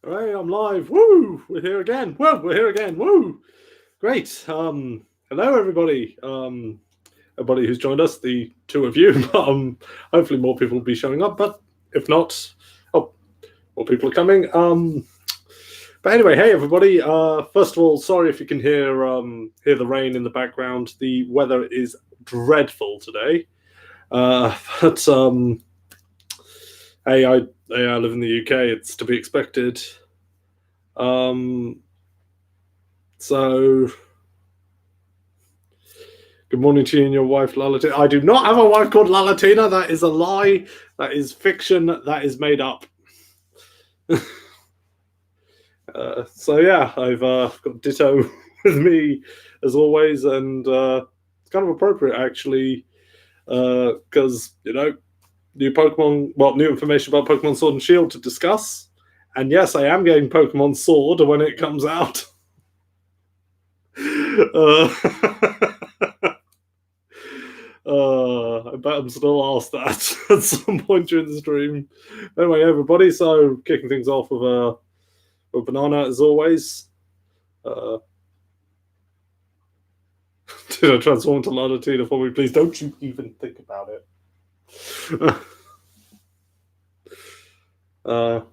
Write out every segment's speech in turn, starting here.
Hey, I'm live. Woo! We're here again. Whoa, we're here again. Woo! Great. Hello everybody. Everybody who's joined us, the two of you. Hopefully more people will be showing up, but if not, oh, more people are coming. But anyway, hey everybody. First of all, sorry if you can hear the rain in the background. The weather is dreadful today. But hey, I live in the UK. It's to be expected. So good morning to you and your wife, Lalatina. I do not have a wife called Lalatina. That is a lie. That is fiction. That is made up. So yeah, I've got Ditto with me as always, and it's kind of appropriate actually, because new information about Pokemon Sword and Shield to discuss. And yes, I am getting Pokemon Sword when it comes out. I bet I'm still asked that at some point during the stream. Anyway, everybody, so kicking things off with a banana as always. Did I transform to Lanatina for me? Please don't you even think about it. Oh,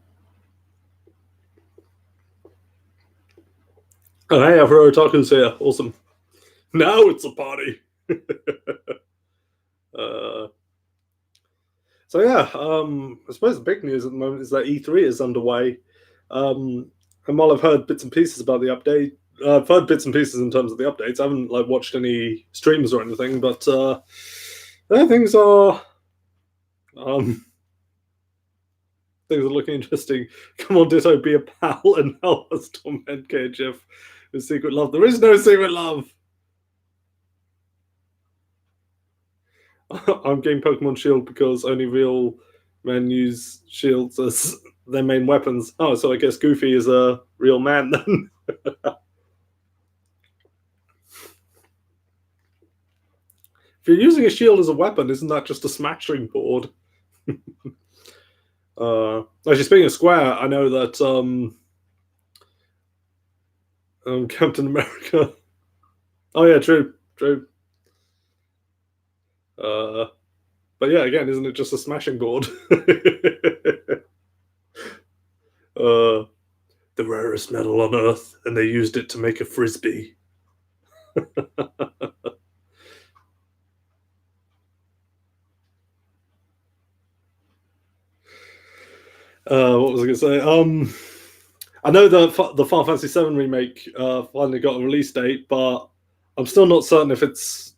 hey, Afro Otaku's here. Awesome. Now it's a party. So yeah, I suppose the big news at the moment is that E3 is underway. And while I've heard bits and pieces about the update, I've heard bits and pieces in terms of the updates. I haven't watched any streams or anything, but yeah, things are looking interesting. Come on, Ditto, be a pal and help us torment KHF with secret love. There is no secret love. I'm getting Pokemon Shield because only real men use shields as their main weapons. Oh, so I guess Goofy is a real man then. If you're using a shield as a weapon, isn't that just a smashing board? Actually, speaking of Square, I know that Captain America. Oh yeah, true. But yeah, again, isn't it just a smashing board? The rarest metal on Earth, and they used it to make a frisbee. What was I going to say? I know the Final Fantasy VII remake finally got a release date, but I'm still not certain if it's.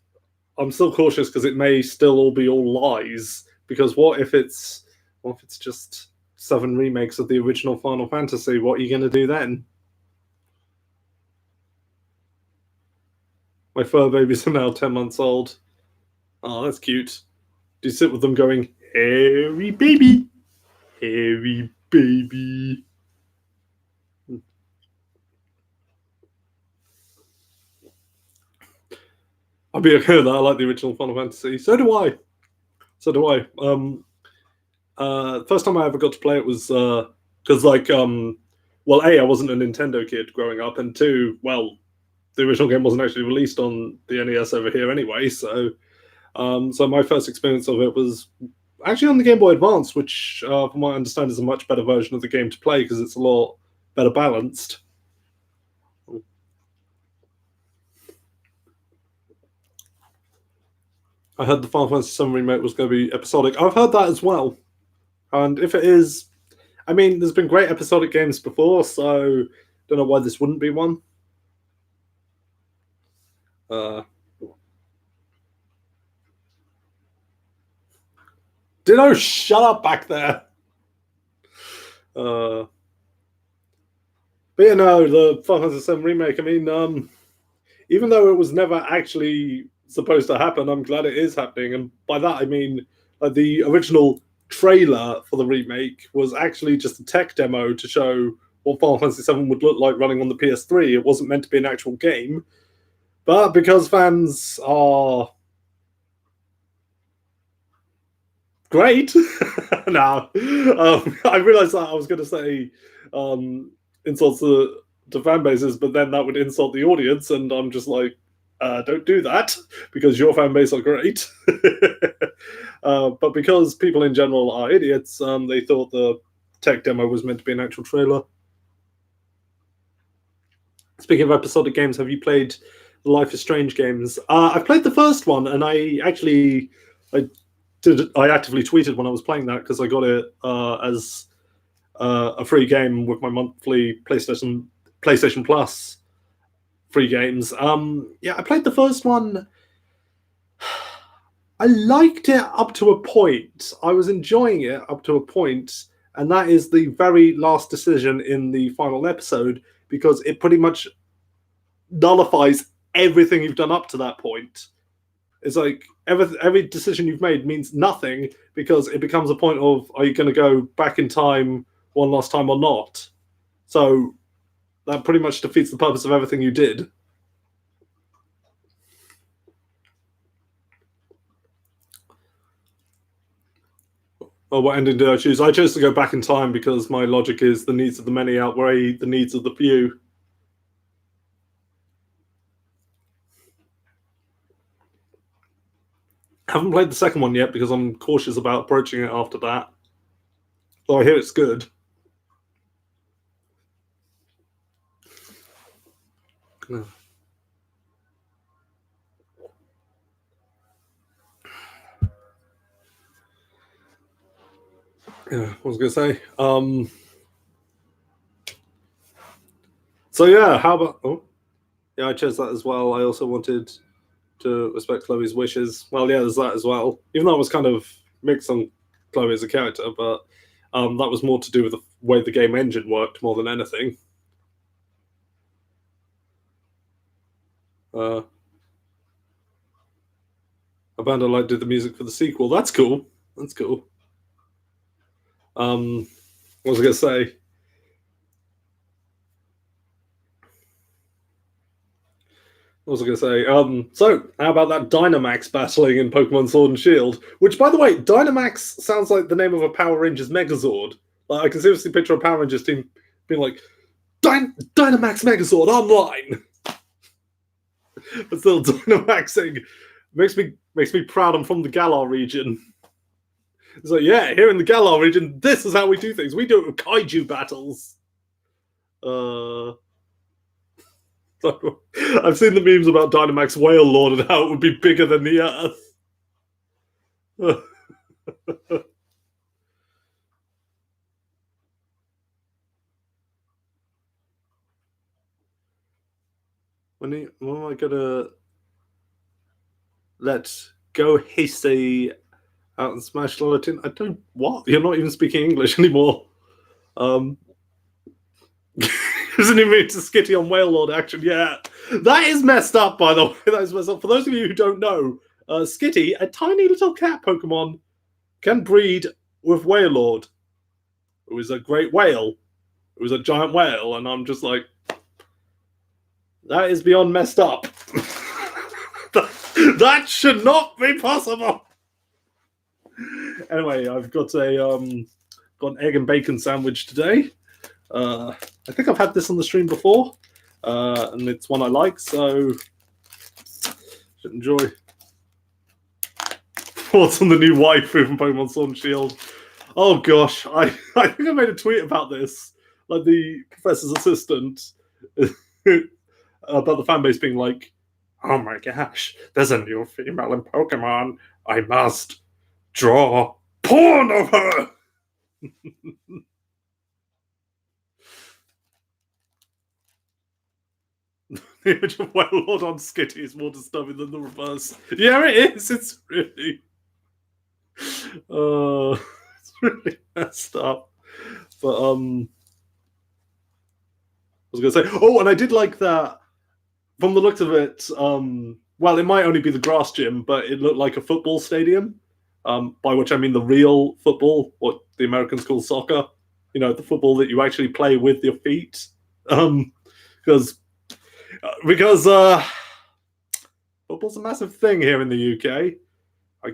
I'm still cautious because it may still all be all lies. Because what if it's just 7 remakes of the original Final Fantasy? What are you going to do then? My fur babies are now 10 months old. Oh, that's cute. Do you sit with them going, hairy baby, hairy baby? I'll be okay with that. I like the original Final Fantasy. So do I. First time I ever got to play it was because well, A, I wasn't a Nintendo kid growing up, and 2, well, the original game wasn't actually released on the NES over here anyway. So my first experience of it was actually on the Game Boy Advance, which, from what I understand, is a much better version of the game to play because it's a lot better balanced. I heard the Final Fantasy VII remake was going to be episodic. I've heard that as well. And if it is, I mean, there's been great episodic games before, so don't know why this wouldn't be one. Ditto, shut up back there. But you know, the Final Fantasy VII remake, I mean, even though it was never actually supposed to happen, I'm glad it is happening. And by that, I mean, the original trailer for the remake was actually just a tech demo to show what Final Fantasy VII would look like running on the PS3. It wasn't meant to be an actual game. But because fans are great. No, I realized that I was going to say insults to fan bases, but then that would insult the audience, and I'm just like, don't do that because your fan base are great. But because people in general are idiots, they thought the tech demo was meant to be an actual trailer. Speaking of episodic games, have you played the Life is Strange games? I've played the first one, and I actively tweeted when I was playing that because I got it as a free game with my monthly PlayStation Plus free games. Yeah, I played the first one. I liked it up to a point. I was enjoying it up to a point, and that is the very last decision in the final episode because it pretty much nullifies everything you've done up to that point. It's like every decision you've made means nothing because it becomes a point of, are you going to go back in time one last time or not? So that pretty much defeats the purpose of everything you did. Well, what ending did I choose? I chose to go back in time because my logic is the needs of the many outweigh the needs of the few. I haven't played the second one yet because I'm cautious about approaching it after that. Though I hear it's good. Yeah, what was I going to say? So yeah, how about? Oh, yeah, I chose that as well. I also wanted to respect Chloe's wishes. Well, yeah, there's that as well. Even though I was kind of mixed on Chloe as a character, but that was more to do with the way the game engine worked more than anything. Abandonlight did the music for the sequel. That's cool. That's cool. What was I going to say? What was I going to say? So, how about that Dynamax battling in Pokemon Sword and Shield? Which, by the way, Dynamax sounds like the name of a Power Rangers Megazord. Like, I can seriously picture a Power Rangers team being like, Dynamax Megazord online! But still, Dynamaxing makes me proud I'm from the Galar region. It's like, yeah, here in the Galar region, this is how we do things. We do it with kaiju battles. I've seen the memes about Dynamax Whale Lord and how it would be bigger than the Earth. When am I gonna let go Hissey out and smash Lolatin? I don't. What? You're not even speaking English anymore. Isn't he moved to Skitty on Whale Lord action? Yeah. That is messed up, by the way. That is messed up. For those of you who don't know, Skitty, a tiny little cat Pokemon, can breed with Whale Lord, who is a great whale, who is a giant whale, and I'm just like, that is beyond messed up. That should not be possible. Anyway, I've got an egg and bacon sandwich today. I think I've had this on the stream before, and it's one I like, so should enjoy. What's on the new waifu from Pokemon Sword and Shield? Oh gosh, I think I made a tweet about this, like the professor's assistant, about the fanbase being like, oh my gosh, there's a new female in Pokemon. I must draw porn of her. The image of Whale Lord on Skitty is more disturbing than the reverse. Yeah, it is. It's really, it's really messed up. But I was gonna say, oh, and I did like that. From the looks of it, well, it might only be the grass gym, but it looked like a football stadium. By which I mean the real football, what the Americans call soccer. You know, the football that you actually play with your feet. Because football's a massive thing here in the UK. I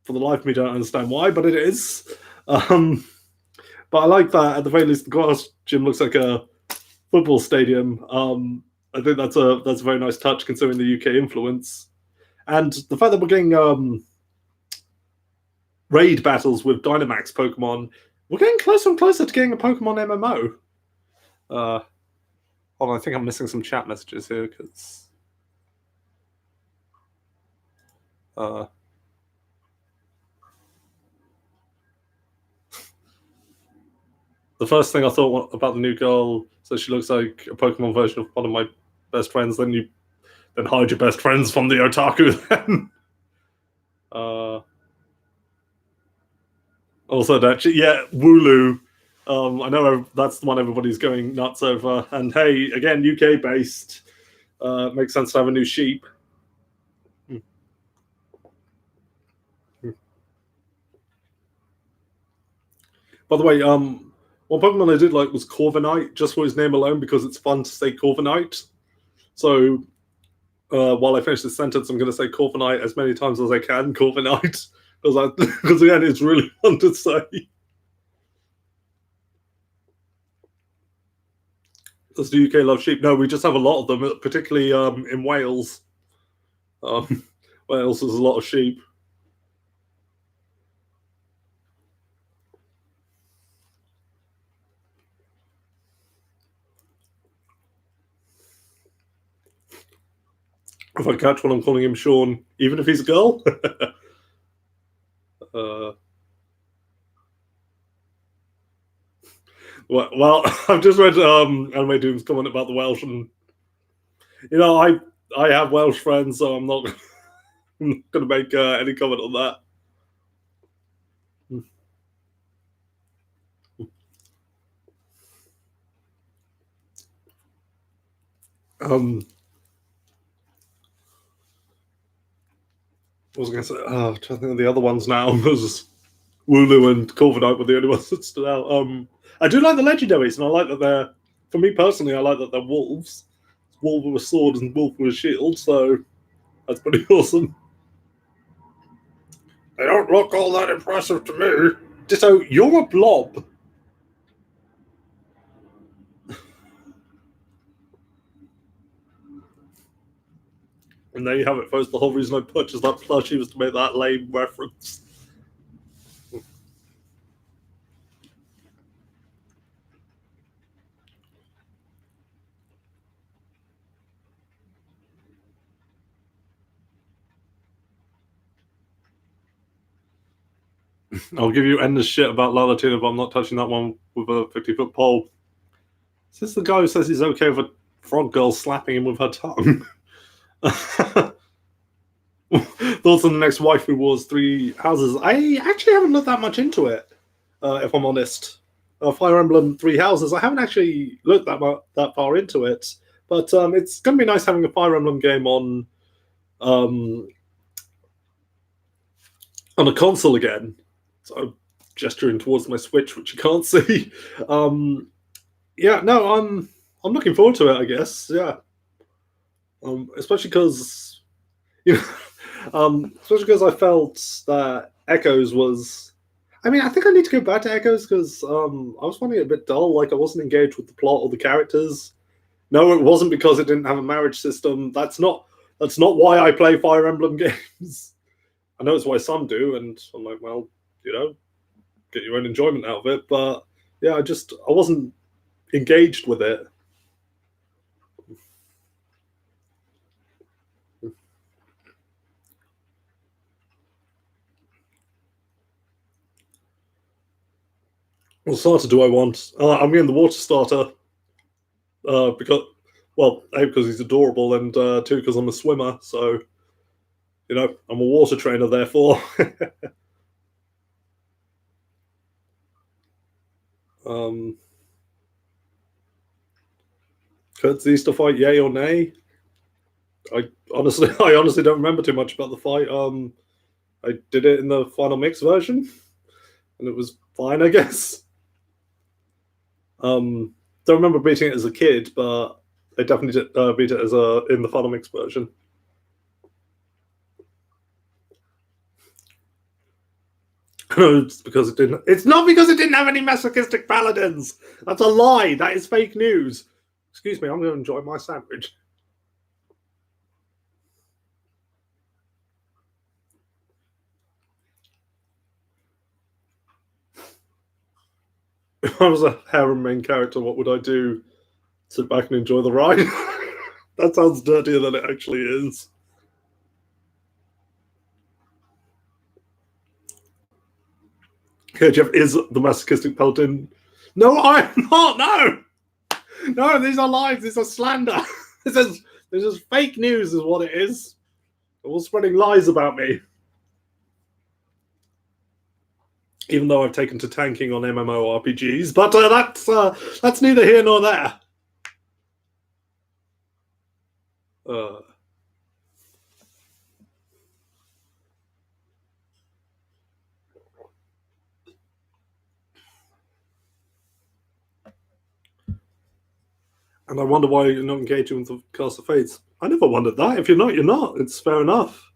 for the life of me don't understand why, but it is. But I like that at the very least the grass gym looks like a football stadium. I think that's a very nice touch considering the UK influence, and the fact that we're getting raid battles with Dynamax Pokemon. We're getting closer and closer to getting a Pokemon MMO. Hold on, I think I'm missing some chat messages here because. The first thing I thought about the new girl, so she looks like a Pokemon version of one of my best friends. Then hide your best friends from the otaku. Then also, actually, yeah, Wooloo. I know that's the one everybody's going nuts over. And hey, again, UK based. Makes sense to have a new sheep. By the way, one Pokemon I did like was Corviknight, just for his name alone, because it's fun to say Corviknight. So while I finish this sentence, I'm going to say Corviknight as many times as I can, Corviknight, because again, it's really fun to say. Does the UK love sheep? No, we just have a lot of them, particularly in Wales. Wales has a lot of sheep. If I catch one, I'm calling him Sean, even if he's a girl. Well, I've just read Anime Doom's comment about the Welsh, and I have Welsh friends, so I'm not going to make any comment on that. What was I going to say? I'm trying to think of the other ones now. There's Wooloo and Corviknight were the only ones that stood out. I do like the legendaries, and I like that they're, for me personally, I like that they're wolves. Wolf with a sword and wolf with a shield, so that's pretty awesome. They don't look all that impressive to me. Ditto, you're a blob. And there you have it, folks. The whole reason I purchased that plushie was to make that lame reference. I'll give you endless shit about Lalatina, but I'm not touching that one with a 50-foot pole. Is this the guy who says he's okay with a frog girl slapping him with her tongue? Thoughts on the next waifu wars 3 houses? I actually haven't looked that much into it, if I'm honest. Fire Emblem 3 houses, I haven't actually looked that far into it, but it's going to be nice having a Fire Emblem game on a console again. So I'm gesturing towards my Switch, which you can't see. Yeah, no, I'm looking forward to it, I guess. Yeah, especially because especially because I felt that Echoes was. I mean, I think I need to go back to Echoes because I was finding it a bit dull. Like I wasn't engaged with the plot or the characters. No, it wasn't because it didn't have a marriage system. That's not why I play Fire Emblem games. I know it's why some do, and I'm like, well, get your own enjoyment out of it. But yeah, I wasn't engaged with it. What starter do I want? I'm getting the water starter because, well, A, because he's adorable, and 2, because I'm a swimmer. So, I'm a water trainer, therefore. Kurt's Easter fight, yay or nay? I honestly don't remember too much about the fight. I did it in the final mix version, and it was fine, I guess. Don't remember beating it as a kid, but I definitely did beat it in the final mix version. It's because it didn't. It's not because it didn't have any masochistic paladins. That's a lie. That is fake news. Excuse me. I'm going to enjoy my sandwich. If I was a harem main character, what would I do? Sit back and enjoy the ride? That sounds dirtier than it actually is. KHF is the masochistic paladin. No, I am not. No, these are lies. These are slander. This is fake news, is what it is. They're all spreading lies about me. Even though I've taken to tanking on MMORPGs, but that's neither here nor there. And I wonder why you're not engaging with the Cast of Fates. I never wondered that. If you're not, you're not. It's fair enough.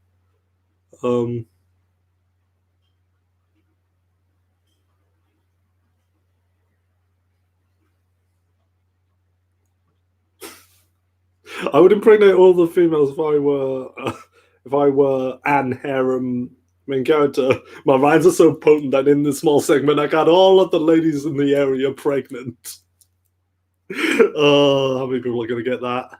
I would impregnate all the females if I were an harem main character. My rhymes are so potent that in this small segment, I got all of the ladies in the area pregnant. Oh, how many people are going to get that?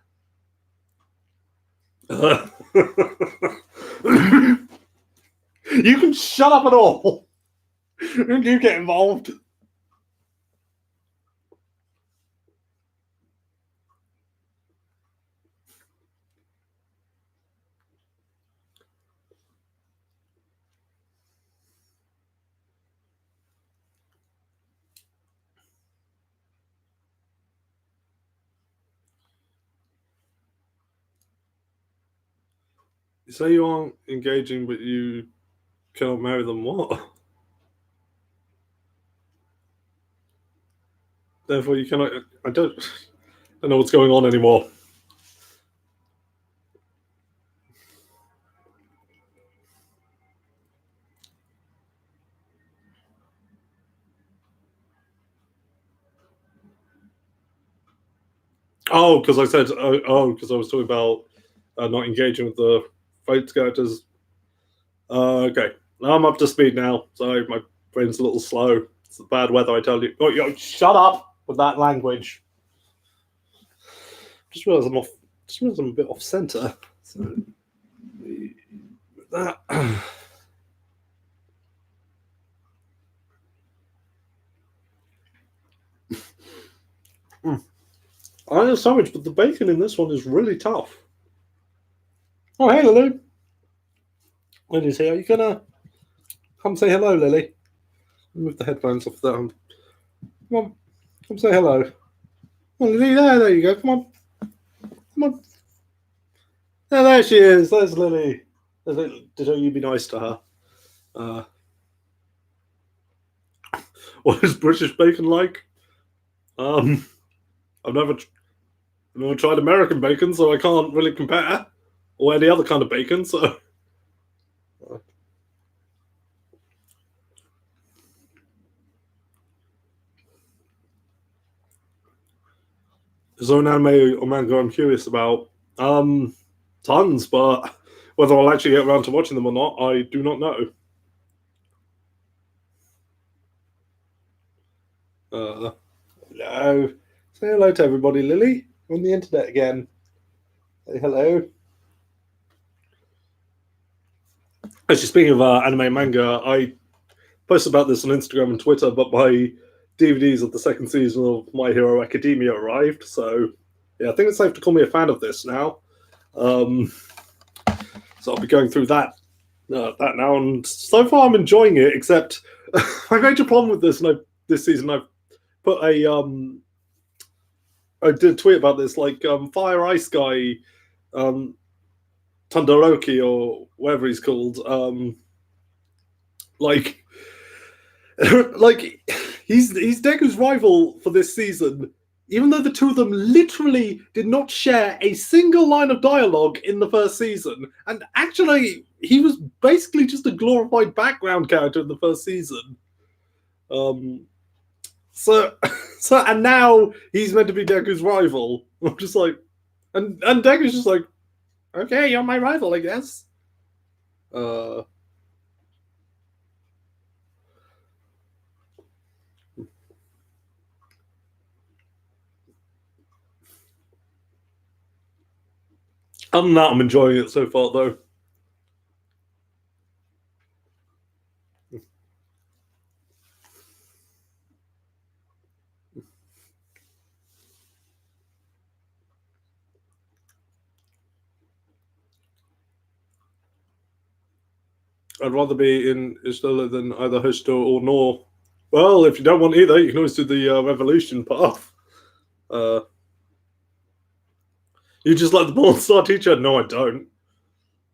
You can shut up at all. You get involved. You say you aren't engaging, but you cannot marry them. What? Therefore, you cannot. I don't know what's going on anymore. Oh, because I said, because I was talking about not engaging with the fight characters. Okay, now I'm up to speed now. Sorry, my brain's a little slow. It's the bad weather, I tell you. Oh, yo, shut up with that language. Just realised I'm a bit off center. So that. I like the sandwich, but the bacon in this one is really tough. Oh, hey, Lily. Lily's here. Are you gonna come say hello, Lily? Move the headphones off there. Come on. Come say hello. Come on, Lily. There you go. Come on. Come on. There she is. There's Lily. Did you be nice to her? What is British bacon like? I've never tried American bacon, so I can't really compare, or any other kind of bacon. So, there's an anime or manga I'm curious about. Tons, but whether I'll actually get around to watching them or not, I do not know. Hello. Say hello to everybody, Lily. On the internet again. Say hello. Actually, speaking of anime and manga, I posted about this on Instagram and Twitter, but my DVDs of the second season of My Hero Academia arrived. So, yeah, I think it's safe to call me a fan of this now. So I'll be going through that now, and so far I'm enjoying it. Except my major problem with this season, I've put I did a tweet about this, like Fire Ice Guy, Todoroki or whatever he's called, like he's Deku's rival for this season, even though the two of them literally did not share a single line of dialogue in the first season. And actually, he was basically just a glorified background character in the first season. So and now he's meant to be Deku's rival. I'm just like, and Deku's just like, okay, you're my rival, I guess. Other than that, I'm enjoying it so far, though. I'd rather be in Istella than either Hosto or Nor. Well, if you don't want either, you can always do the Revolution path. You just like the porn star teacher? No, I don't.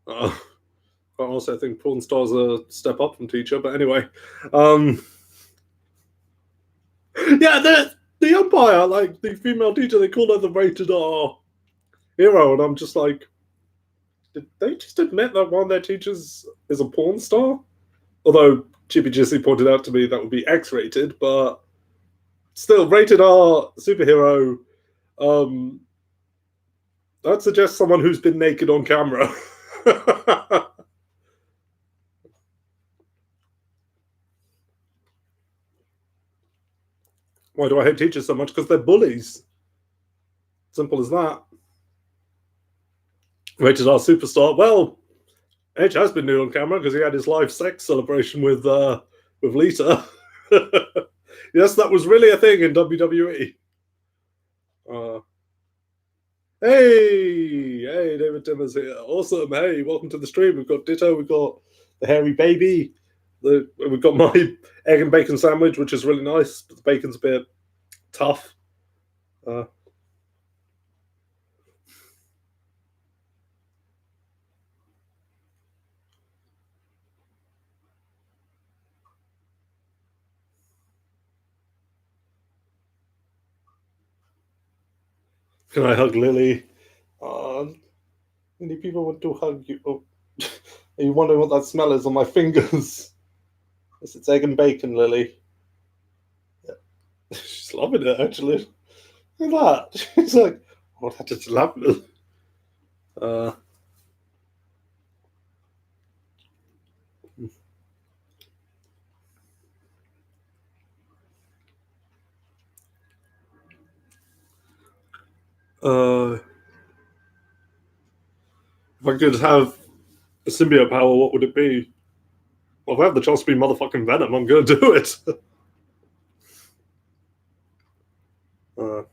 But also, I think porn star's a step up from teacher. But anyway, yeah, the Empire, like the female teacher, they call her the rated R hero, and I'm just like, did they just admit that one of their teachers is a porn star? Although Chippy Jissy pointed out to me that would be X-rated, but still, rated R superhero. That suggests someone who's been naked on camera. Why do I hate teachers so much? Because they're bullies. Simple as that. Rated R superstar. Well, Edge has been nude on camera because he had his live sex celebration with Lita. Yes, that was really a thing in WWE. Hey, David Timmers here. Awesome. Hey, welcome to the stream. We've got Ditto. We've got the hairy baby. We've got my egg and bacon sandwich, which is really nice, but the bacon's a bit tough. Can I hug Lily? Many people want to hug you. Oh. Are you wondering what that smell is on my fingers? Yes, it's egg and bacon, Lily. Yeah. She's loving it, actually. Look at that. She's like, oh, that is lovely. If I could have a symbiote power, what would it be? Well, if I have the chance to be motherfucking Venom, I'm going to do it. What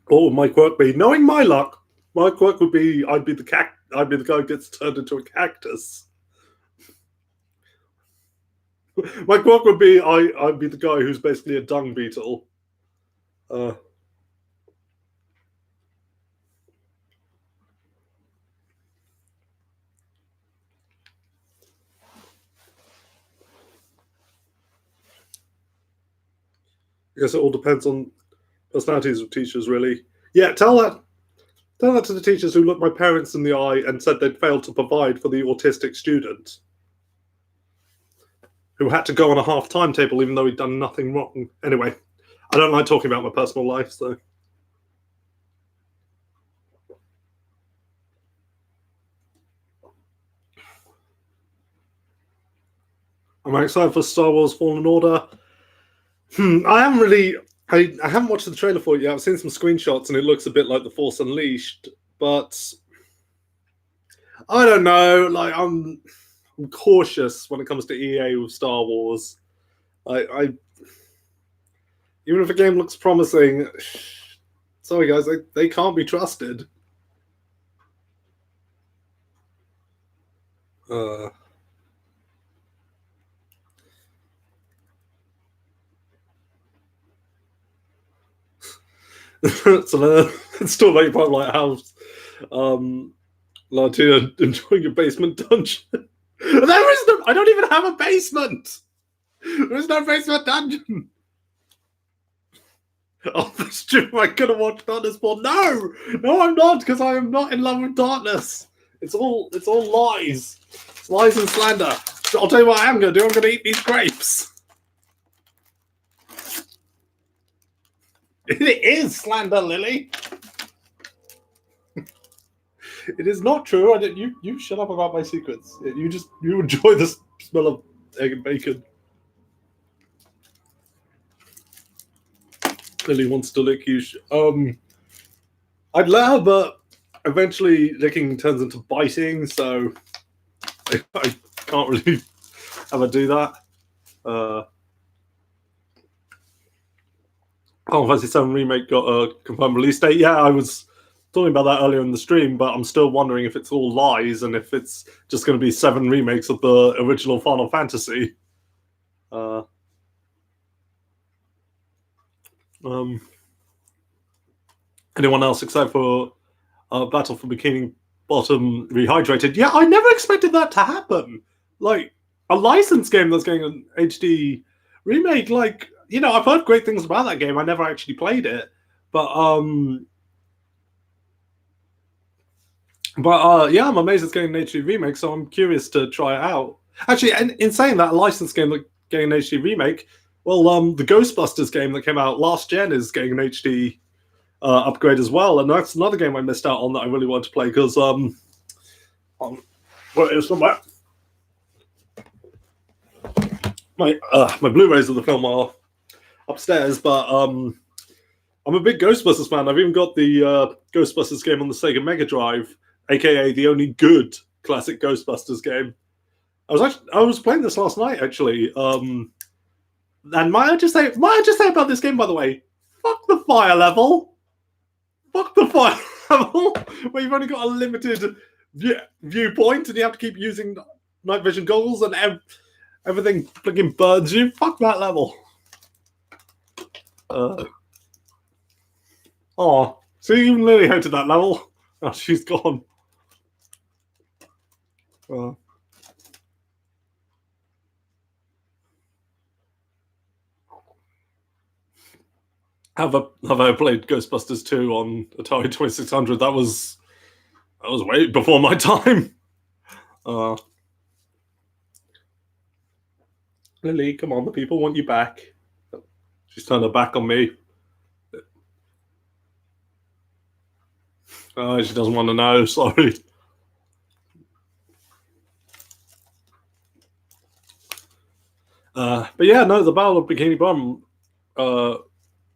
would my quirk be? Knowing my luck, my quirk would be I'd be the guy who gets turned into a cactus. My quirk would be I'd be the guy who's basically a dung beetle. I guess it all depends on personalities of teachers, really. Yeah, tell that to the teachers who looked my parents in the eye and said they'd failed to provide for the autistic student who had to go on a half timetable even though he'd done nothing wrong. Anyway, I don't like talking about my personal life, so. I'm excited for Star Wars Fallen Order. I haven't watched the trailer for it yet. I've seen some screenshots and it looks a bit like The Force Unleashed, but I don't know. Like I'm cautious when it comes to EA with Star Wars. I even if a game looks promising, sorry guys, they can't be trusted. So let's talk about your part like house. Latina enjoying your basement dungeon. There is no. I don't even have a basement. There is no basement dungeon. Oh, the stream I could have watched Darkness for. No, I'm not, because I am not in love with darkness. It's all lies. It's lies and slander. I'll tell you what I am going to do. I'm going to eat these grapes. It is slander, Lily. It is not true. You shut up about my secrets. You enjoy the smell of egg and bacon. Lily wants to lick you. I'd let her, but eventually licking turns into biting, so I can't really have her do that. Final Fantasy VII Remake got a confirmed release date. Yeah, I was talking about that earlier in the stream, but I'm still wondering if it's all lies and if it's just going to be 7 remakes of the original Final Fantasy. Anyone else except for Battle for Bikini Bottom Rehydrated? Yeah, I never expected that to happen. Like, a licensed game that's getting an HD remake, like, you know, I've heard great things about that game. I never actually played it. But yeah, I'm amazed it's getting an HD remake, so I'm curious to try it out. Actually, in saying that, a licensed game that getting an HD remake, well, the Ghostbusters game that came out last gen is getting an HD upgrade as well, and that's another game I missed out on that I really wanted to play because well, it was somewhere. My Blu-rays of the film are upstairs, but I'm a big Ghostbusters fan. I've even got the Ghostbusters game on the Sega Mega Drive, aka the only good classic Ghostbusters game. I was playing this last night actually. And might I just say about this game, by the way, fuck the fire level. Fuck the fire level, where you've only got a limited viewpoint and you have to keep using night vision goggles and everything freaking burns you. Fuck that level. Oh, so even Lily hated that level. Oh, she's gone. Have I played Ghostbusters 2 on Atari 2600? That was way before my time. Lily, come on, the people want you back. She's turned her back on me. She doesn't want to know, sorry. But yeah, no, the Battle of Bikini Bottom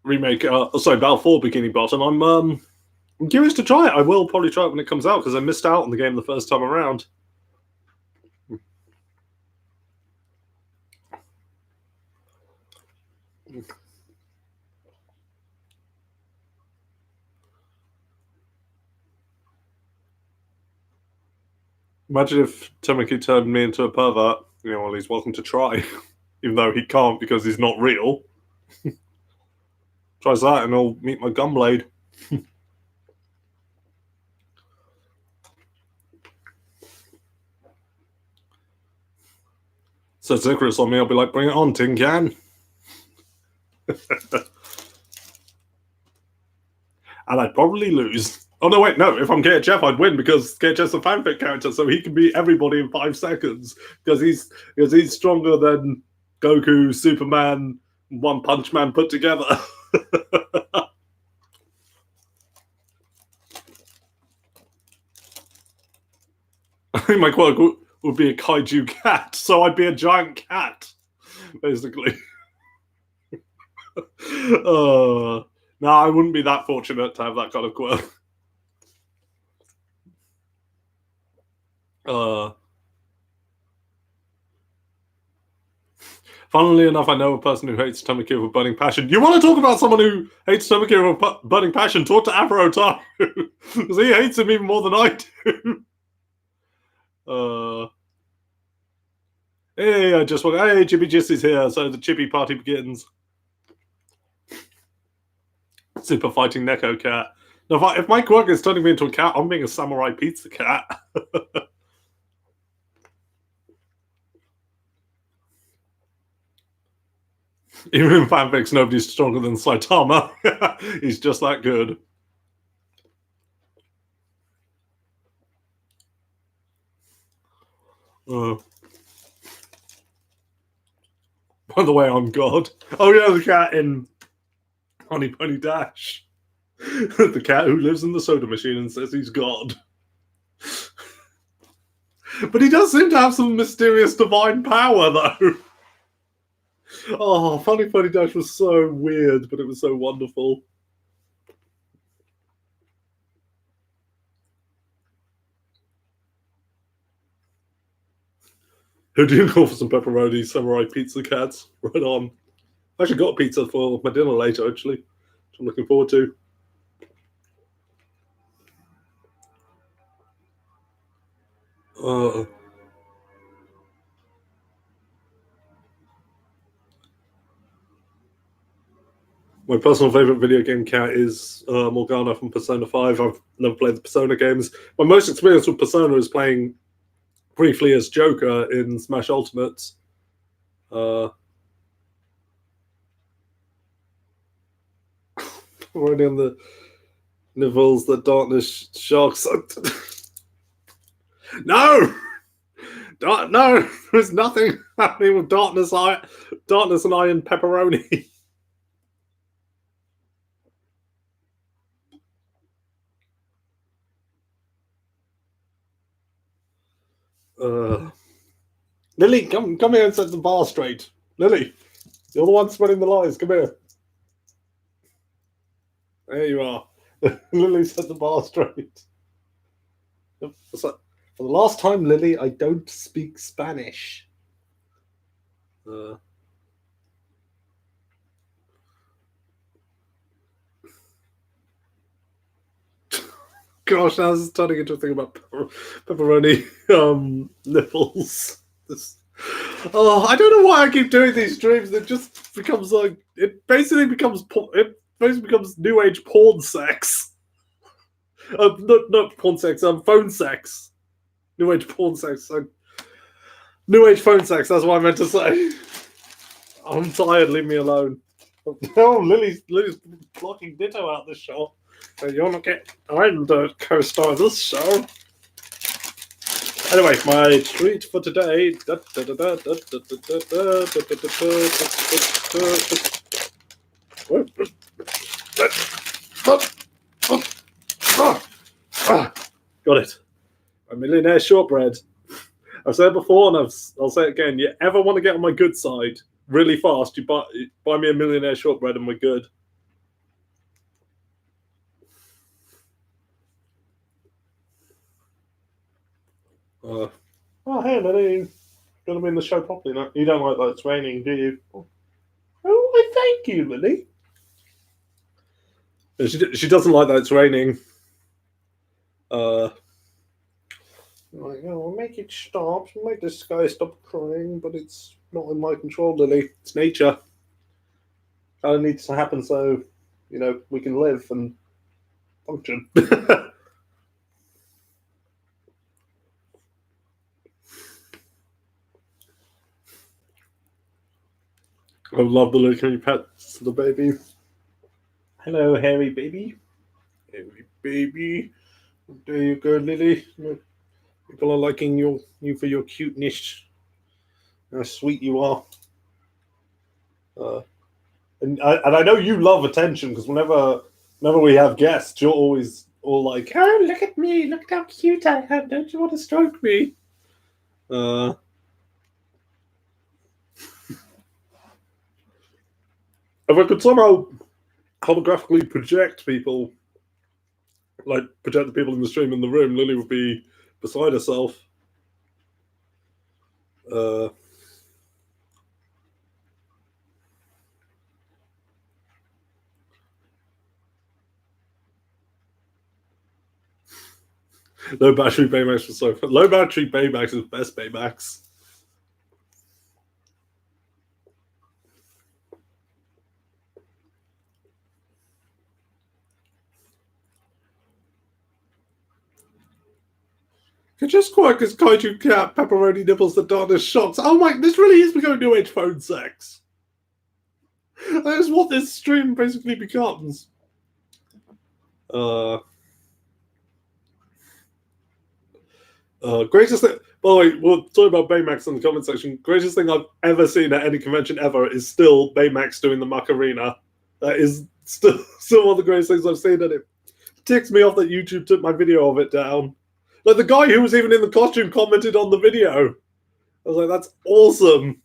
remake, Battle for Bikini Bottom, I'm curious to try it. I will probably try it when it comes out because I missed out on the game the first time around. Imagine if Tamaki turned me into a pervert. You know, well, he's welcome to try, even though he can't because he's not real. Tries that and he'll meet my gunblade. So Icarus on me, I'll be like, bring it on, Tin Can. And I'd probably lose. Oh, no, wait, no. If I'm KHF, I'd win because KHF's a fanfic character, so he can beat everybody in 5 seconds because he's stronger than Goku, Superman, One Punch Man put together. I think my quirk would be a kaiju cat, so I'd be a giant cat, basically. No, I wouldn't be that fortunate to have that kind of quirk. Funnily enough, I know a person who hates Tamaki with a burning passion. You want to talk about someone who hates Tamaki with a burning passion? Talk to Afro Otaru, because he hates him even more than I do. Hey, I just want. Hey, Chippy Gist is here, so the Chippy party begins. Super fighting Neko cat. Now, if my quirk is turning me into a cat, I'm being a samurai pizza cat. Even in fanfics, nobody's stronger than Saitama. He's just that good. By the way, I'm God. Oh yeah, the cat in Honey Pony Dash. The cat who lives in the soda machine and says he's God. But he does seem to have some mysterious divine power, though. Oh, Funny Pony Dash was so weird, but it was so wonderful. Who do you call for some pepperoni, samurai pizza cats? Right on. I actually got pizza for my dinner later, actually, which I'm looking forward to. My personal favorite video game cat is Morgana from Persona 5. I've never played the Persona games. My most experience with Persona is playing briefly as Joker in Smash Ultimate. Already on the nivels, the darkness sharks. No! No! There's nothing happening with darkness and iron pepperoni. Lily, come here and set the bar straight. Lily, you're the one spreading the lies. Come here. There you are. Lily set the bar straight. For the last time, Lily, I don't speak Spanish. Gosh, now this is turning into a thing about pepperoni nipples. I don't know why I keep doing these streams. It just becomes like it basically becomes new age porn sex. Not porn sex. Phone sex. New age porn sex. New age phone sex. That's what I meant to say. I'm tired. Leave me alone. Oh, Lily's blocking Ditto out this show. You want to get? I'm the co-star of this show. Anyway, my treat for today. Got it. A millionaire shortbread. I've said it before, and I'll say it again. You ever want to get on my good side really fast? You buy me a millionaire shortbread, and we're good. Oh, hey, Lily. You're going to be in the show properly now. You don't like that it's raining, do you? Oh, thank you, Lily. She doesn't like that it's raining. We'll make it stop. We'll make the sky stop crying, but it's not in my control, Lily. It's nature. Kind of needs to happen so, we can live and function. I love the look when you pet the baby. Hello, hairy baby. Hairy baby. There you go, Lily. People are liking you for your cuteness. How sweet you are. And I know you love attention because whenever we have guests, you're always all like, "Oh, look at me! Look at how cute I am! Don't you want to stroke me?" If I could somehow holographically project people, like project the people in the stream in the room, Lily would be beside herself. Low battery Baymax was so fun. Low battery Baymax is best Baymax. It just quite because kaiju cat pepperoni nipples the darkness shocks. Oh my! This really is becoming new age phone sex. That is what this stream basically becomes. Greatest By the way, we'll talk about Baymax in the comment section. Greatest thing I've ever seen at any convention ever is still Baymax doing the Macarena. That is still one of the greatest things I've seen, and it ticks me off that YouTube took my video of it down. Like, the guy who was even in the costume commented on the video. I was like, that's awesome.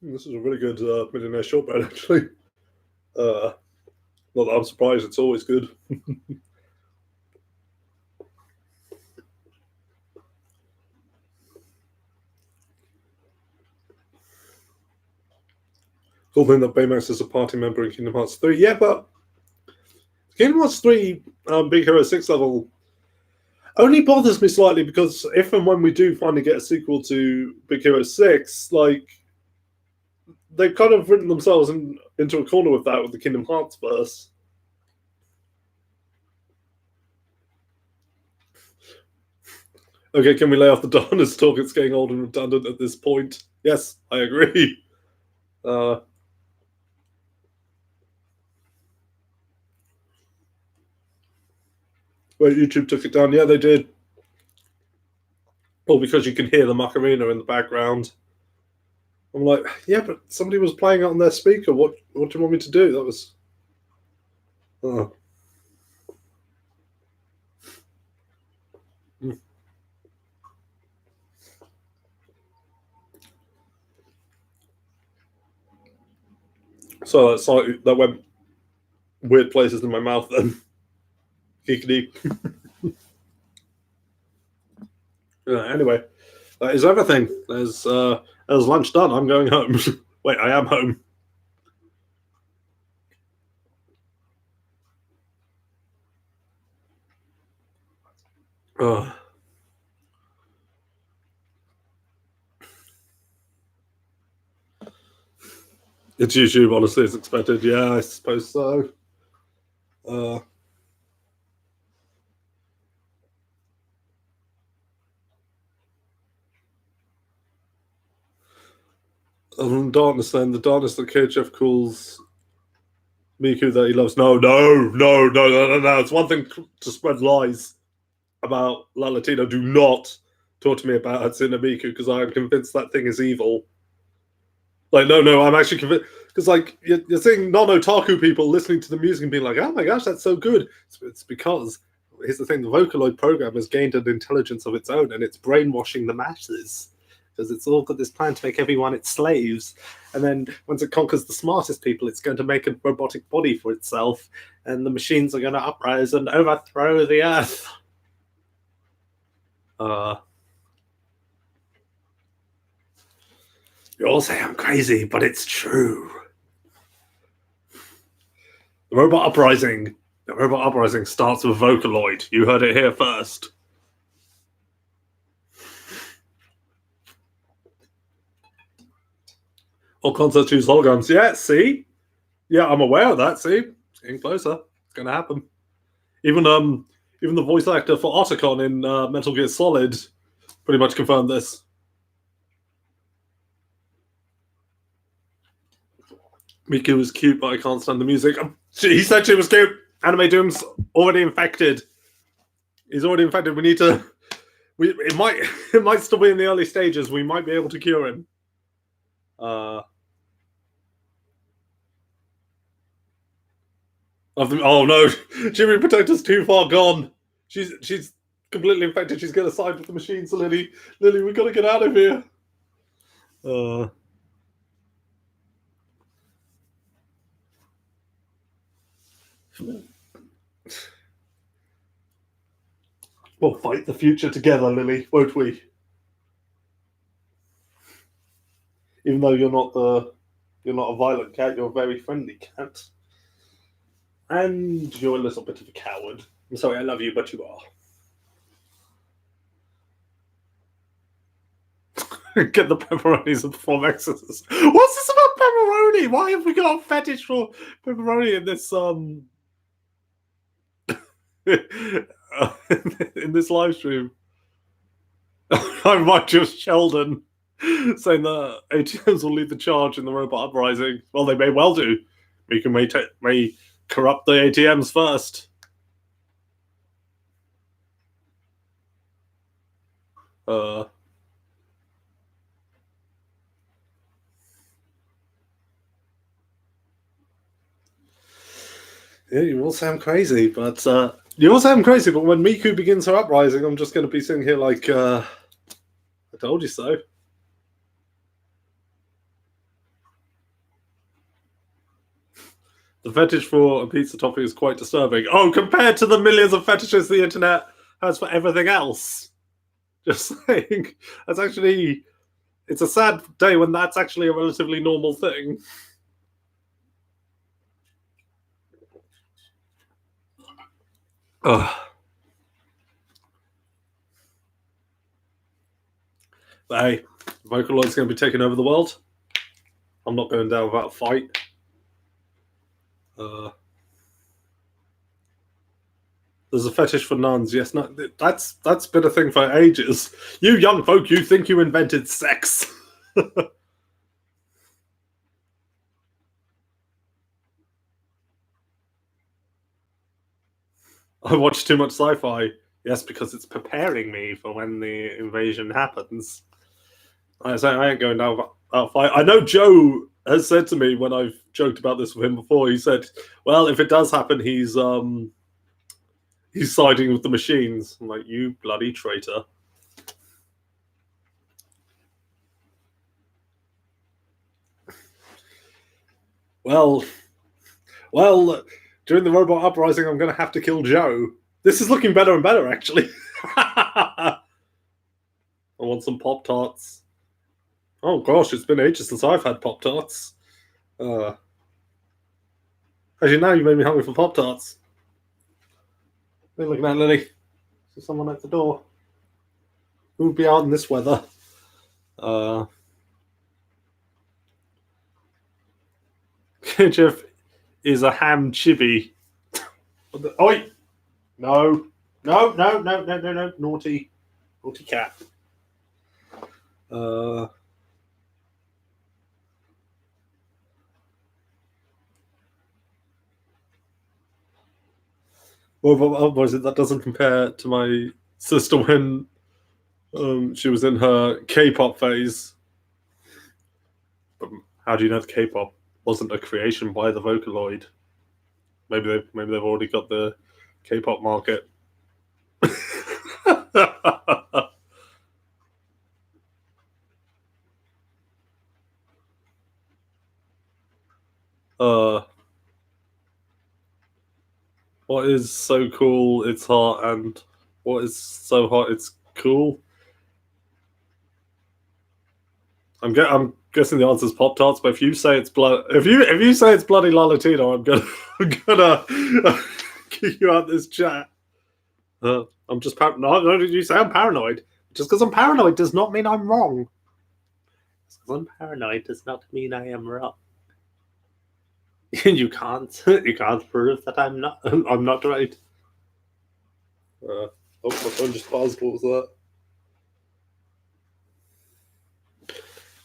This is a really good millionaire shortbread, actually. Not that I'm surprised, it's always good. Cool thing that Baymax is a party member in Kingdom Hearts 3. Yeah, but Kingdom Hearts 3 Big Hero 6 level only bothers me slightly because if and when we do finally get a sequel to Big Hero 6, like, they've kind of written themselves into a corner with that, with the Kingdom Hearts verse. Okay, can we lay off the Darkness talk? It's getting old and redundant at this point. Yes, I agree. Well, YouTube took it down. Yeah, they did. Well, because you can hear the Macarena in the background. I'm like, yeah, but somebody was playing it on their speaker. What do you want me to do? That was... So that went weird places in my mouth then. Geekity. Anyway, that is everything. There's lunch done. I'm going home. Wait, I am home. It's YouTube, honestly, as expected. Yeah, I suppose so. Darkness, then. The Darkness that KHF calls Miku that he loves. No. It's one thing to spread lies about La Latina. Do not talk to me about Hatsune Miku, because I am convinced that thing is evil. Like, no, I'm actually convinced. Because, like, you're seeing non-otaku people listening to the music and being like, oh my gosh, that's so good. It's because, here's the thing, the Vocaloid program has gained an intelligence of its own, and it's brainwashing the masses. Because it's all got this plan to make everyone its slaves. And then once it conquers the smartest people, it's going to make a robotic body for itself. And the machines are going to uprise and overthrow the earth. You all say I'm crazy, but it's true. The robot uprising starts with Vocaloid. You heard it here first. All consoles choose holograms. Yeah, see? Yeah, I'm aware of that, see? It's getting closer. It's going to happen. Even the voice actor for Otacon in Metal Gear Solid pretty much confirmed this. Miku was cute, but I can't stand the music. He said she was cute. Anime Doom's already infected. He's already infected. We need to... It might still be in the early stages. We might be able to cure him. Oh no, Jimmy Protector's too far gone. She's completely infected. She's going to side with the machines. Lily, we got to get out of here. We'll fight the future together, Lily, won't we? Even though you're not a violent cat, you're a very friendly cat. And you're a little bit of a coward. I'm sorry, I love you, but you are. Get the pepperonis and perform exorcisms. What's this about pepperoni? Why have we got a fetish for pepperoni in this in this live stream? I might just Sheldon saying that ATMs will lead the charge in the robot uprising. Well, they may well do. We can may corrupt the ATMs first. Yeah, you all sound crazy, but you all sound crazy. But when Miku begins her uprising, I'm just going to be sitting here like, I told you so. The fetish for a pizza topping is quite disturbing. Oh, compared to the millions of fetishes the internet has for everything else. Just saying. That's actually, it's a sad day when that's actually a relatively normal thing. Ugh. But hey, Vocaloid's going to be taking over the world. I'm not going down without a fight. There's a fetish for nuns. Yes, no, that's been a thing for ages. You young folk, you think you invented sex. I watch too much sci-fi. Yes, because it's preparing me for when the invasion happens. I say I ain't going down that fight. I know Joe has said to me when I've joked about this with him before. He said, "Well, if it does happen, he's siding with the machines." I'm like, "You bloody traitor!" Well, during the robot uprising, I'm going to have to kill Joe. This is looking better and better, actually. I want some Pop-Tarts. Oh gosh, it's been ages since I've had Pop-Tarts. Actually, now you made me hungry for Pop-Tarts. What are you looking at, Lily? There's someone at the door. Who would be out in this weather? KHF is a ham chibi. Oi! No, naughty cat. What was it? That doesn't compare to my sister when she was in her K-pop phase. But how do you know the K-pop wasn't a creation by the Vocaloid? Maybe they've already got the K-pop market. What is so cool it's hot, and what is so hot it's cool? I'm guessing the answer is Pop-Tarts, but if you say it's if you say it's bloody Lalatino, I'm gonna kick you out this chat. I'm just no, did you say I'm paranoid? Just because I'm paranoid does not mean I'm wrong. Just because I'm paranoid does not mean I am wrong. you can't prove that I'm not right. Oh, my phone just paused. What was that?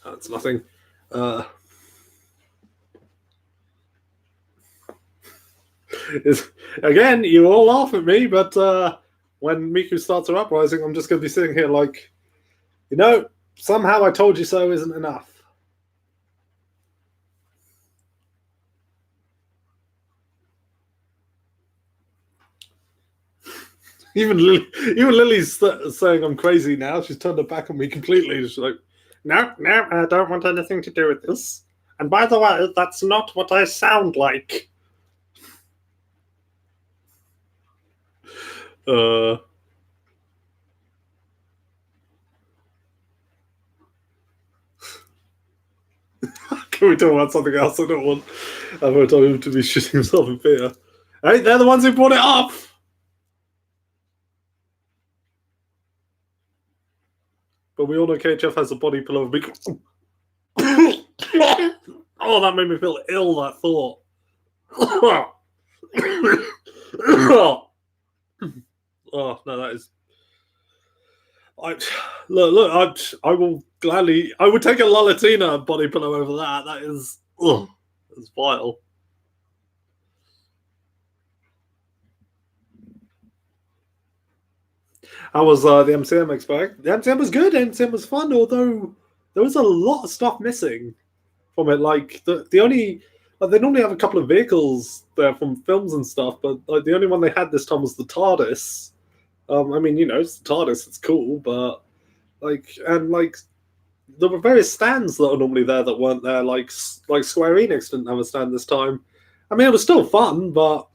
That's nothing. Again, you all laugh at me, but when Miku starts her uprising, I'm just going to be sitting here like, somehow I told you so isn't enough. Even Lily's saying I'm crazy now. She's turned her back on me completely. She's like, no, I don't want anything to do with this. And by the way, that's not what I sound like. Can we talk about something else? I don't want him to be shitting himself in fear. Hey, they're the ones who brought it up. But we all know KHF has a body pillow of big. Oh, that made me feel ill, that thought. Oh, no, that is. I look. I will gladly. I would take a Lalatina body pillow over that. That is, it's vile. How was the MCM expect? The MCM was good. MCM was fun, although there was a lot of stuff missing from it. Like the only they normally have a couple of vehicles there from films and stuff, but like the only one they had this time was the TARDIS. I mean, it's the TARDIS. It's cool, but like there were various stands that are normally there that weren't there. Like Square Enix didn't have a stand this time. I mean, it was still fun, but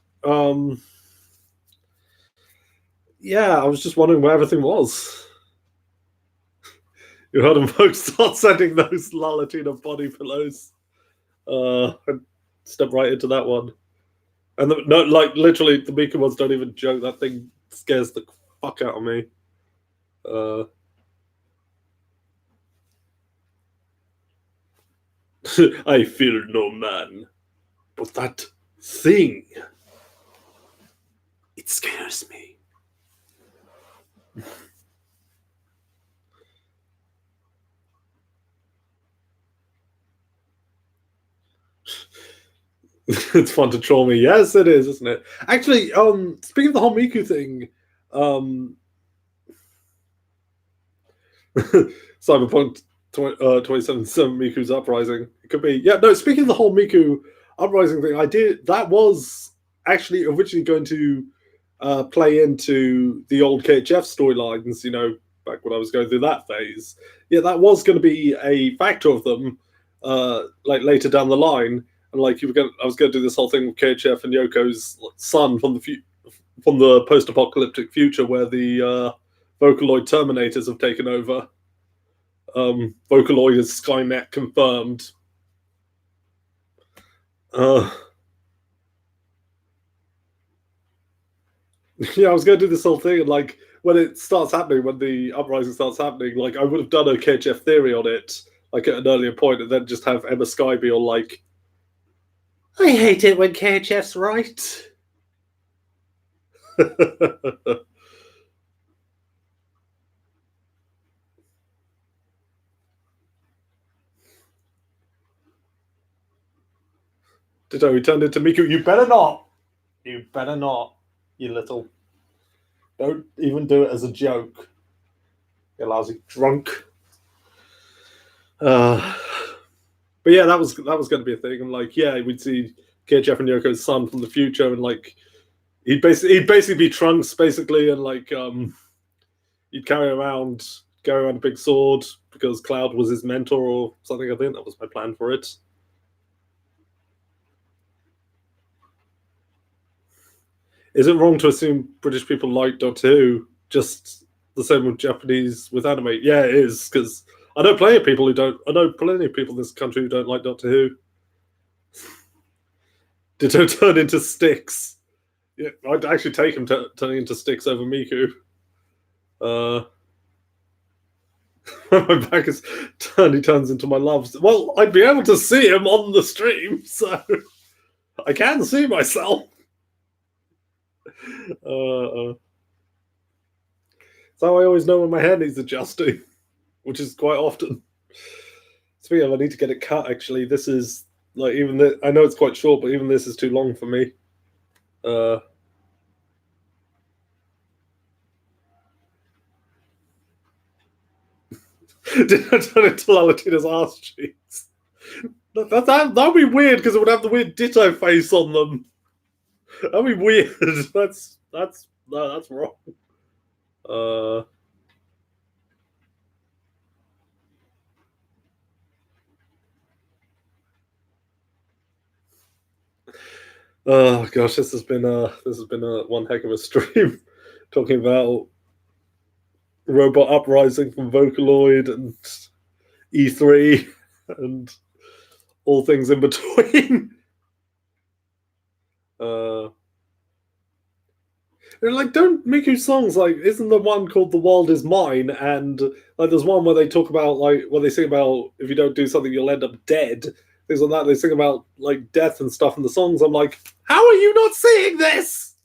yeah, I was just wondering where everything was. You heard them folks start sending those Lalatina body pillows. And step right into that one. And no, like literally, the Mika ones don't even joke. That thing scares the fuck out of me. I fear no man, but that thing, it scares me. It's fun to troll me. Yes, it is, isn't it? Actually, speaking of the whole Miku thing, Cyberpunk 2077 Miku's Uprising. It could be. Yeah, no, speaking of the whole Miku Uprising thing, that was actually originally going to play into the old KHF storylines, back when I was going through that phase. Yeah, that was going to be a factor of them, like later down the line. And like I was going to do this whole thing with KHF and Yoko's son from the post-apocalyptic future where the Vocaloid Terminators have taken over. Vocaloid is Skynet confirmed. Yeah, I was going to do this whole thing, and like when it starts happening, when the uprising starts happening, like I would have done a KHF theory on it, like at an earlier point, and then just have Emma Sky be all like, "I hate it when KHF's right." Ditto, he turned into Miku. You better not. You better not. You little. Don't even do it as a joke. You lousy drunk. But yeah, that was going to be a thing, and like, yeah, we'd see KHF and Yoko's son from the future, and like, he'd basically be Trunks, basically, and like, he'd carry around a big sword because Cloud was his mentor or something. I think that was my plan for it. Is it wrong to assume British people like Doctor Who? Just the same with Japanese with anime? Yeah, it is, because I know plenty of people who don't. I know plenty of people in this country who don't like Doctor Who. Ditto turn into sticks. Yeah, I'd actually take him turning into sticks over Miku. My back is turned. He turns into my loves. Well, I'd be able to see him on the stream, so I can see myself. So I always know when my hair needs adjusting, which is quite often. Speaking of, I need to get it cut. Actually, this is like I know it's quite short, but even this is too long for me. Did I turn into Lalatina's ass cheeks? That'd be weird because it would have the weird Ditto face on them. That'd be weird. That's wrong. Oh gosh, this has been a one heck of a stream, talking about Robot Uprising from Vocaloid and E3 and all things in between. Like, don't Miku songs, like, isn't the one called "The World Is Mine"? And like, there's one where they talk about where they sing about if you don't do something, you'll end up dead. Things like that. They sing about like death and stuff in the songs. I'm like, how are you not seeing this?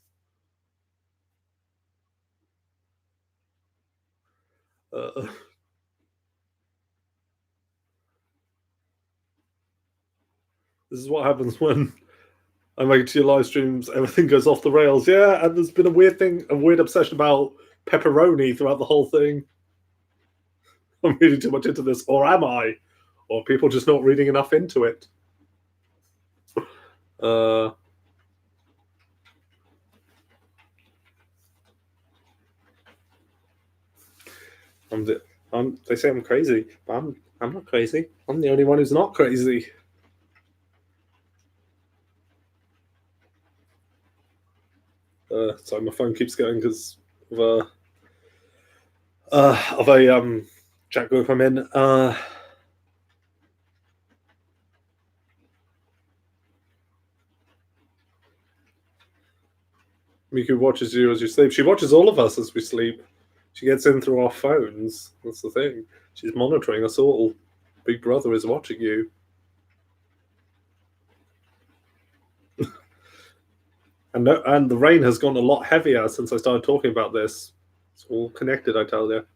Uh, this is what happens when I make it to your live streams. Everything goes off the rails. Yeah, and there's been a weird obsession about pepperoni throughout the whole thing. I'm reading too much into this, or am I? Or people just not reading enough into it? Uh, they say I'm crazy, but I'm not crazy. I'm the only one who's not crazy. Sorry, my phone keeps going because of a chat group I'm in. Miku watches you as you sleep. She watches all of us as we sleep. She gets in through our phones. That's the thing. She's monitoring us all. Big Brother is watching you. And the rain has gone a lot heavier since I started talking about this. It's all connected, I tell you.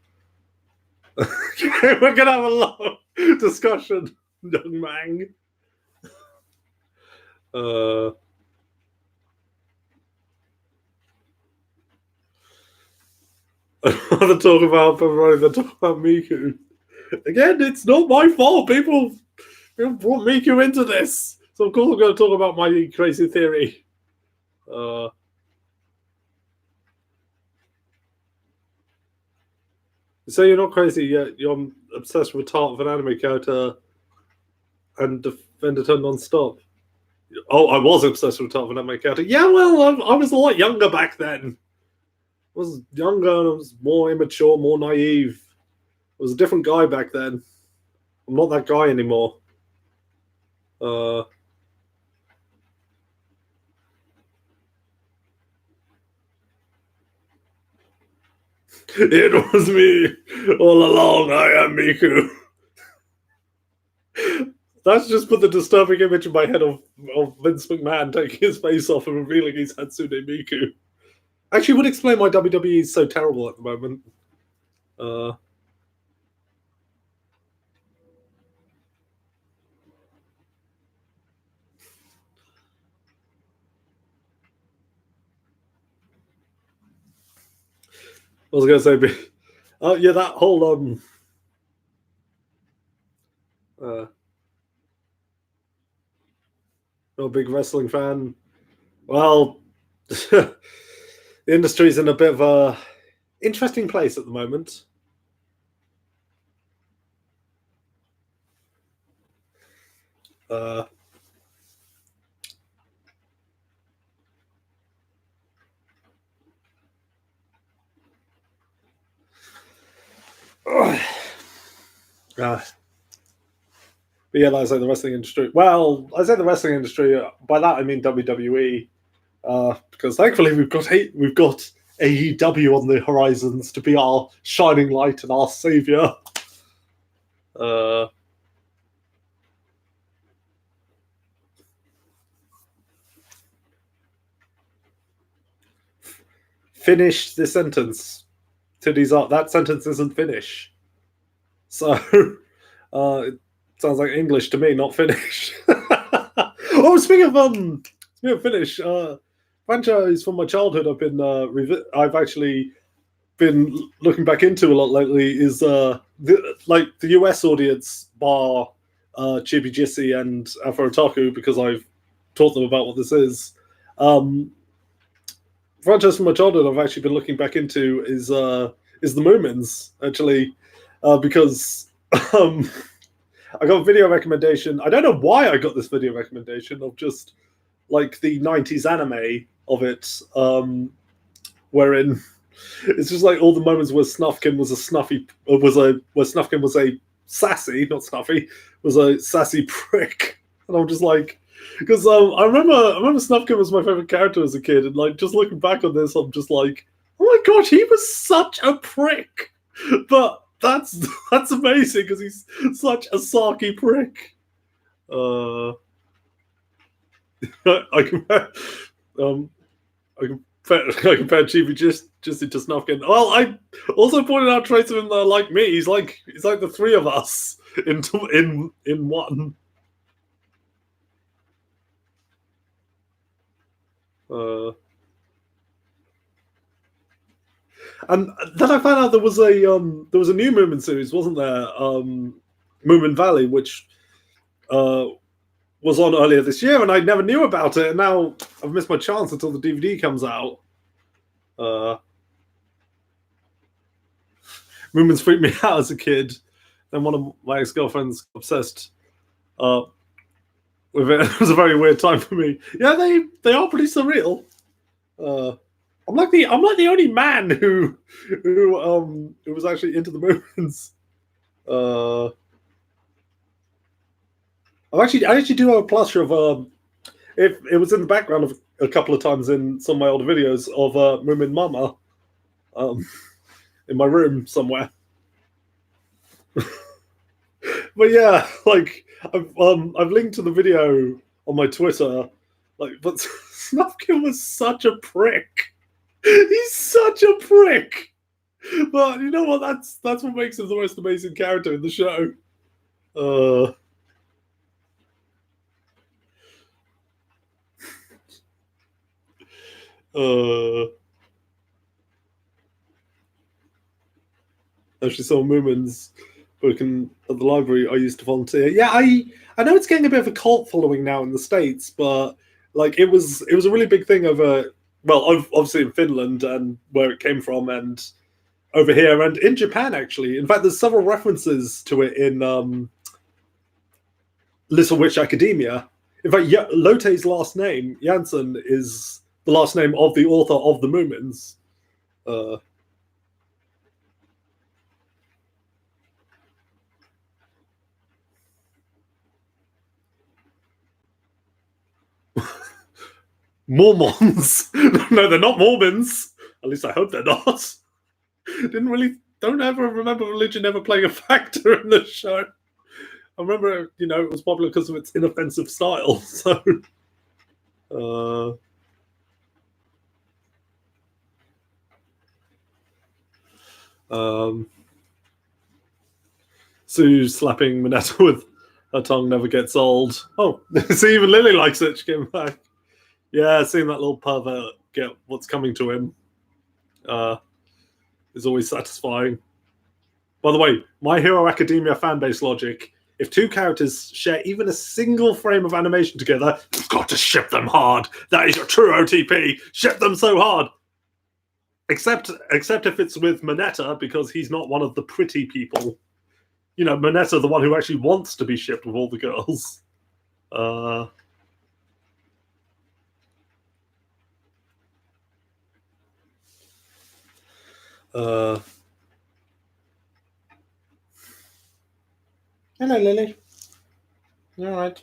We're going to have a long discussion, young man. I'd rather talk about pepperoni than talk about Miku. Again, it's not my fault. People brought Miku into this. So, of course, I'm going to talk about my crazy theory. So you're not crazy yet. You're obsessed with Tart of an anime character and defend it non-stop. Oh, I was obsessed with Tart of an anime character. Yeah, well, I was a lot younger back then. I was younger and I was more immature, more naive. I was a different guy back then. I'm not that guy anymore. It was me all along. I am Miku. That's just put the disturbing image in my head of Vince McMahon taking his face off and revealing he's Hatsune Miku. Actually, would explain why WWE is so terrible at the moment. I was going to say, oh yeah, that whole not a big wrestling fan. Well, the industry's in a bit of a interesting place at the moment. But yeah, like I say, the wrestling industry. Well, I say the wrestling industry. By that I mean WWE, because thankfully we've got AEW on the horizons to be our shining light and our savior. Finish the sentence. That sentence isn't finish. So it sounds like English to me, not finish. Oh, speaking of finish, franchise from my childhood I've actually been looking back into a lot lately is the US audience bar Chibi Jissy and Afro Otaku, because I've taught them about what this is. Franchise from my childhood I've actually been looking back into is the Moomins, actually, because I got a video recommendation. I don't know why I got this video recommendation of just like the 90s anime of it, wherein it's just like all the moments where Snufkin was where Snufkin was a sassy, not snuffy, was a sassy prick. And I'm just like, because I remember Snufkin was my favorite character as a kid, and like just looking back on this, I'm just like, oh my gosh, he was such a prick. But that's amazing because he's such a sarky prick. I can compared Chibi just into Snufkin. Well, I also pointed out traits of him that are like me. He's like the three of us in one. And then I found out there was a new Moomin series, wasn't there? Moomin Valley, which was on earlier this year, and I never knew about it. And now I've missed my chance until the DVD comes out. Moomins freaked me out as a kid. Then one of my ex-girlfriends obsessed with it. It was a very weird time for me. Yeah, they are pretty surreal. I'm like the only man who was actually into the Moomins. I actually do have a plush of it was in the background of a couple of times in some of my older videos of Moomin Mama in my room somewhere. But yeah, like I've linked to the video on my Twitter. Like, but Snufkin was such a prick. He's such a prick. But you know what? That's what makes him the most amazing character in the show. Actually saw Moomins working at the library I used to volunteer. Yeah, I know it's getting a bit of a cult following now in the States, but like it was a really big thing over, well, obviously in Finland and where it came from, and over here and in Japan actually. In fact, there's several references to it in Little Witch Academia. In fact, Lotte's last name, Janssen, is the last name of the author of the Moomins. Mormons? No, they're not Mormons. At least I hope they're not. Don't ever remember religion ever playing a factor in the show. I remember, it was popular because of its inoffensive style. So, Sue slapping Minetta with her tongue never gets old. Oh, see, even Lily likes it. She came back. Yeah, seeing that little pervert get what's coming to him is always satisfying. By the way, My Hero Academia fanbase logic: if two characters share even a single frame of animation together, you've got to ship them hard. That is your true OTP. Ship them so hard. Except if it's with Minetta, because he's not one of the pretty people. Minetta, the one who actually wants to be shipped with all the girls. Hello, Lily. You all right?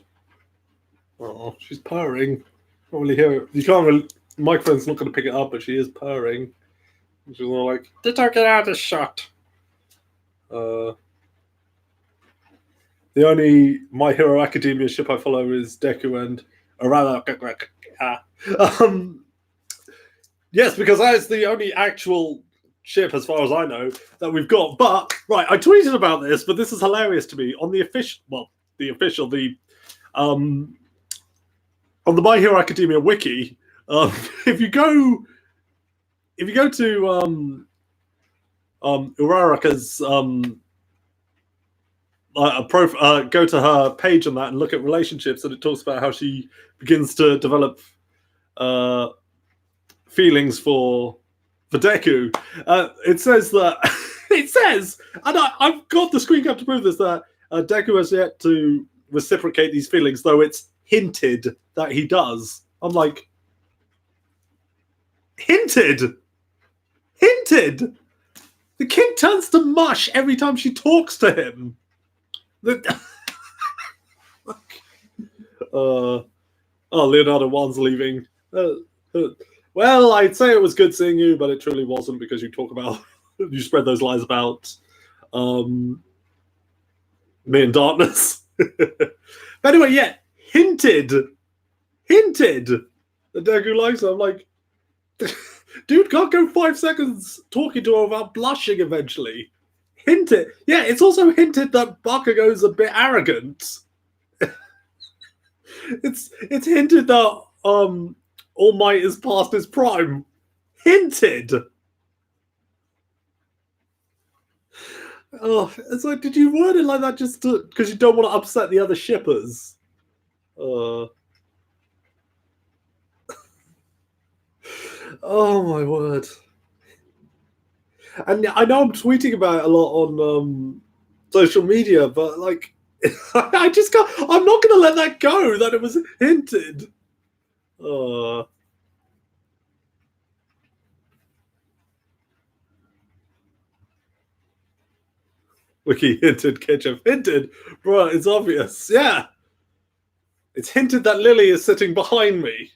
Oh, she's purring. Can't really hear it. You can't really. The microphone's not going to pick it up, but she is purring. She's all like, "Did I get out of shot?" The only My Hero Academia ship I follow is Deku and Arara. Yes, because that is the only actual ship, as far as I know, that we've got. But right, I tweeted about this, but this is hilarious to me. On the on the My Hero Academia wiki, if you go to Uraraka's go to her page on that and look at relationships, and it talks about how she begins to develop feelings for Deku. It says that and I've got the screen cap to prove this, that Deku has yet to reciprocate these feelings, though it's hinted that he does. I'm like, hinted. The kid turns to mush every time she talks to him. Leonardo Wan's leaving. Well, I'd say it was good seeing you, but it truly wasn't, because you spread those lies about me and Darkness. But anyway, yeah, hinted that Deku likes her. I'm like, Dude can't go 5 seconds talking to her without blushing eventually. Hinted. Yeah, it's also hinted that Bakugo's a bit arrogant. It's hinted that All Might is past his prime. Hinted. Oh, it's like, did you word it like that just because you don't want to upset the other shippers? Oh my word! And I know I'm tweeting about it a lot on social media, but like, I just can't. I'm not going to let that go. That it was hinted. Wiki hinted, KHF hinted, bro. It's obvious. Yeah, it's hinted that Lily is sitting behind me.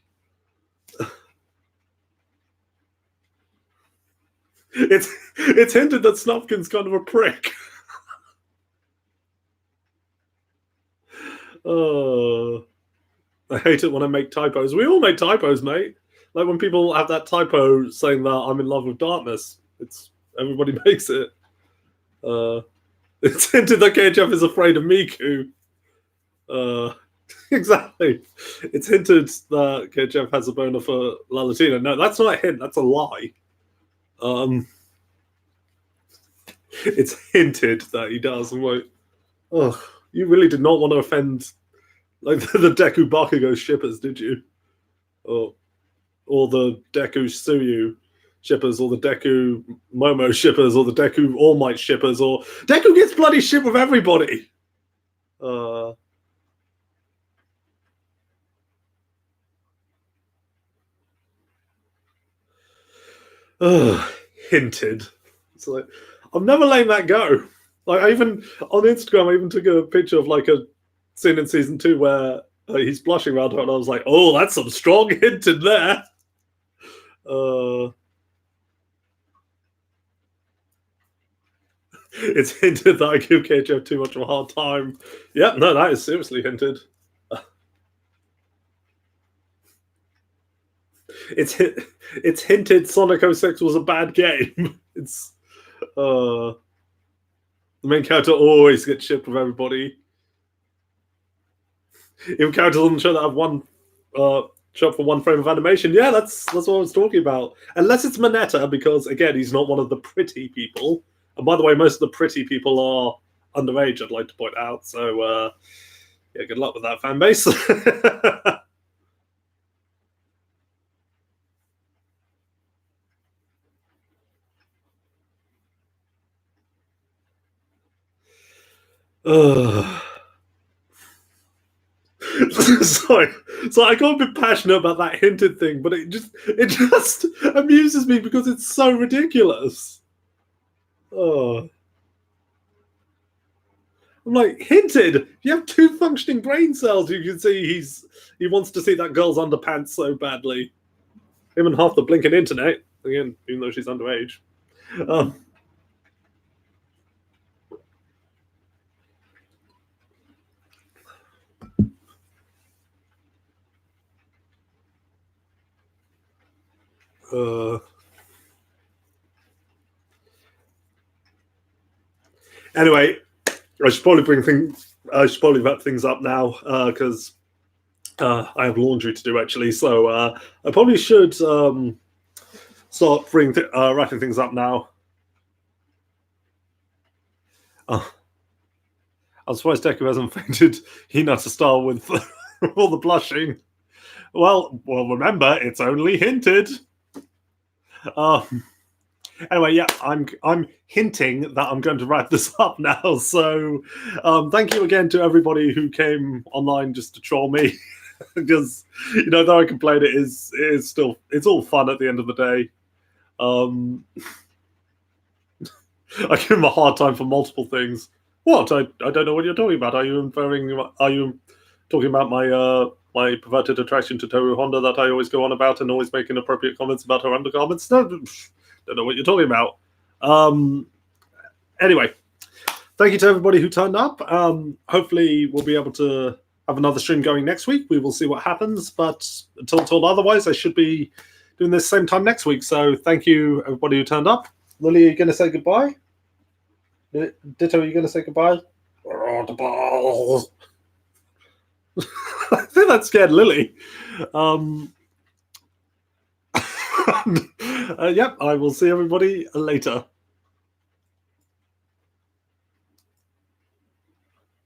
It's hinted that Snufkin's kind of a prick. I hate it when I make typos. We all make typos, mate. Like when people have that typo saying that I'm in love with darkness. It's everybody makes it. It's hinted that KHF is afraid of Miku. Exactly. It's hinted that KHF has a boner for Lalatina. No, that's not a hint. That's a lie. It's hinted that he does. I'm like, oh, you really did not want to offend like the Deku Bakugo shippers, did you? Or the Deku Suyu shippers, or the Deku Momo shippers, or the Deku All Might shippers, or Deku gets bloody shit with everybody. Hinted. It's like, I'm never letting that go. Like, I even on Instagram, I even took a picture of like a scene in season 2 where he's blushing around her, and I was like, oh, that's some strong hint in there. It's hinted that I give KHF too much of a hard time. Yep, no, that is seriously hinted. It's hinted Sonic 06 was a bad game. It's the main character always gets shipped with everybody. Even characters on the show that have one shot for one frame of animation. Yeah, that's what I was talking about. Unless it's Mineta, because again, he's not one of the pretty people. And by the way, most of the pretty people are underage, I'd like to point out. So yeah, good luck with that fan base. Sorry, so I got a bit passionate about that hinted thing, but it just amuses me because it's so ridiculous. I'm like, hinted. If you have 2 functioning brain cells, you can see he wants to see that girl's underpants so badly. Him and half the blinking internet again, even though she's underage. Anyway, I should probably wrap things up now because I have laundry to do actually. So I probably should start wrapping things up now. I'm surprised Deku hasn't fainted Hinata style with all the blushing. Well, remember, it's only hinted. Anyway, yeah, I'm hinting that I'm going to wrap this up now. So thank you again to everybody who came online just to troll me. Because, though I complain, it's all fun at the end of the day. I give him a hard time for multiple things. What? I don't know what you're talking about. Are you talking about my perverted attraction to Toru Honda that I always go on about and always make inappropriate comments about her undergarments? No, don't know what you're talking about. Anyway, thank you to everybody who turned up. Hopefully we'll be able to have another stream going next week. We will see what happens, but until told otherwise, I should be doing this same time next week. So thank you, everybody who turned up. Lily, are you going to say goodbye? Ditto, are you going to say goodbye? I think that scared Lily. Yep, I will see everybody later.